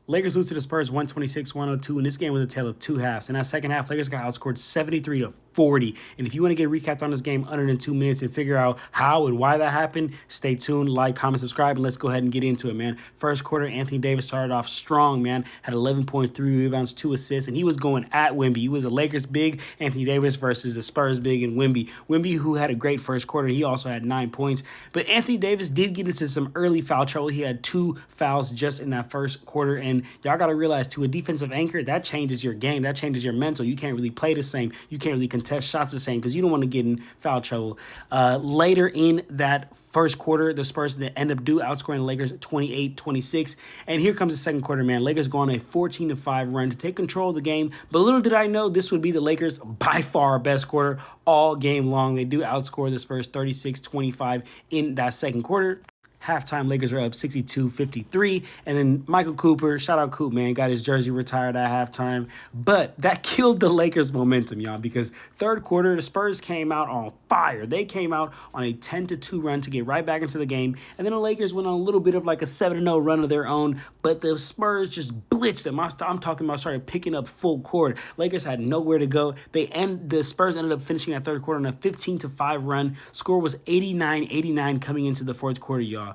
Lakers lose to the Spurs 126-102, and this game was a tale of two halves. In that second half, Lakers got outscored 73-40. And if you want to get recapped on this game under than 2 minutes and figure out how and why that happened, stay tuned, like, comment, subscribe, and let's go ahead and get into it, man. First quarter, Anthony Davis started off strong, man. Had 11 points, 3 rebounds, 2 assists, and he was going at Wemby. He was a Lakers big, Anthony Davis versus the Spurs big and Wemby. Wemby, who had a great first quarter, he also had 9 points. But Anthony Davis did get into some early foul trouble. He had 2 fouls just in that first quarter, and y'all got to realize, to a defensive anchor, that changes your game. That changes your mental. You can't really play the same. You can't really contest shots the same because you don't want to get in foul trouble. Later in that first quarter, the Spurs end up outscoring the Lakers 28-26. And here comes the second quarter, man. Lakers go on a 14-5 run to take control of the game. But little did I know this would be the Lakers' by far best quarter all game long. They do outscore the Spurs 36-25 in that second quarter. Halftime, Lakers are up 62-53. And then Michael Cooper, shout out Coop, man, got his jersey retired at halftime. But that killed the Lakers' momentum, y'all, because third quarter, the Spurs came out on fire. They came out on a 10-2 run to get right back into the game. And then the Lakers went on a little bit of like a 7-0 run of their own. But the Spurs just blitzed them. I'm talking about started picking up full court. Lakers had nowhere to go. The Spurs ended up finishing that third quarter on a 15-5 run. Score was 89-89 coming into the fourth quarter, y'all.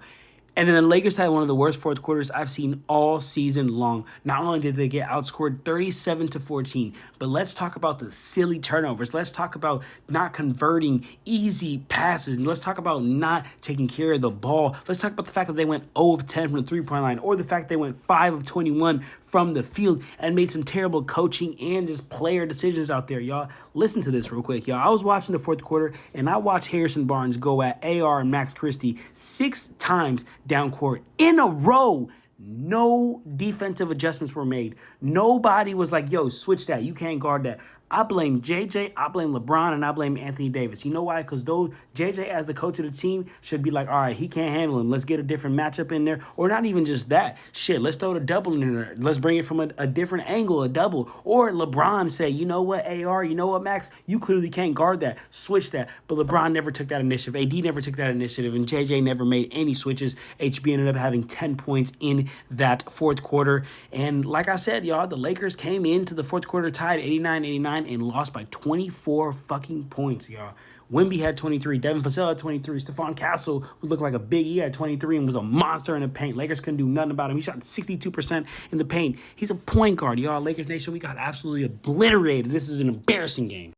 And then the Lakers had one of the worst fourth quarters I've seen all season long. Not only did they get outscored 37-14, but let's talk about the silly turnovers. Let's talk about not converting easy passes. And let's talk about not taking care of the ball. Let's talk about the fact that they went 0 of 10 from the three-point line, or the fact they went 5 of 21 from the field and made some terrible coaching and just player decisions out there, y'all. Listen to this real quick, y'all. I was watching the fourth quarter, and I watched Harrison Barnes go at AR and Max Christie 6 times down court in a row. No defensive adjustments were made. Nobody was like, yo, switch that. You can't guard that. I blame JJ, I blame LeBron, and I blame Anthony Davis. You know why? Because JJ, as the coach of the team, should be like, all right, he can't handle him. Let's get a different matchup in there. Or not even just that. Shit, let's throw the double in there. Let's bring it from a different angle, a double. Or LeBron say, you know what, AR, you know what, Max? You clearly can't guard that. Switch that. But LeBron never took that initiative. AD never took that initiative. And JJ never made any switches. HB ended up having 10 points in that fourth quarter. And like I said, y'all, the Lakers came into the fourth quarter tied 89-89. And lost by 24 fucking points, y'all. Wemby had 23. Devin Vassell had 23. Stephon Castle, who looked like a big, he had 23 and was a monster in the paint. Lakers couldn't do nothing about him. He shot 62% in the paint. He's a point guard, y'all. Lakers Nation, we got absolutely obliterated. This is an embarrassing game.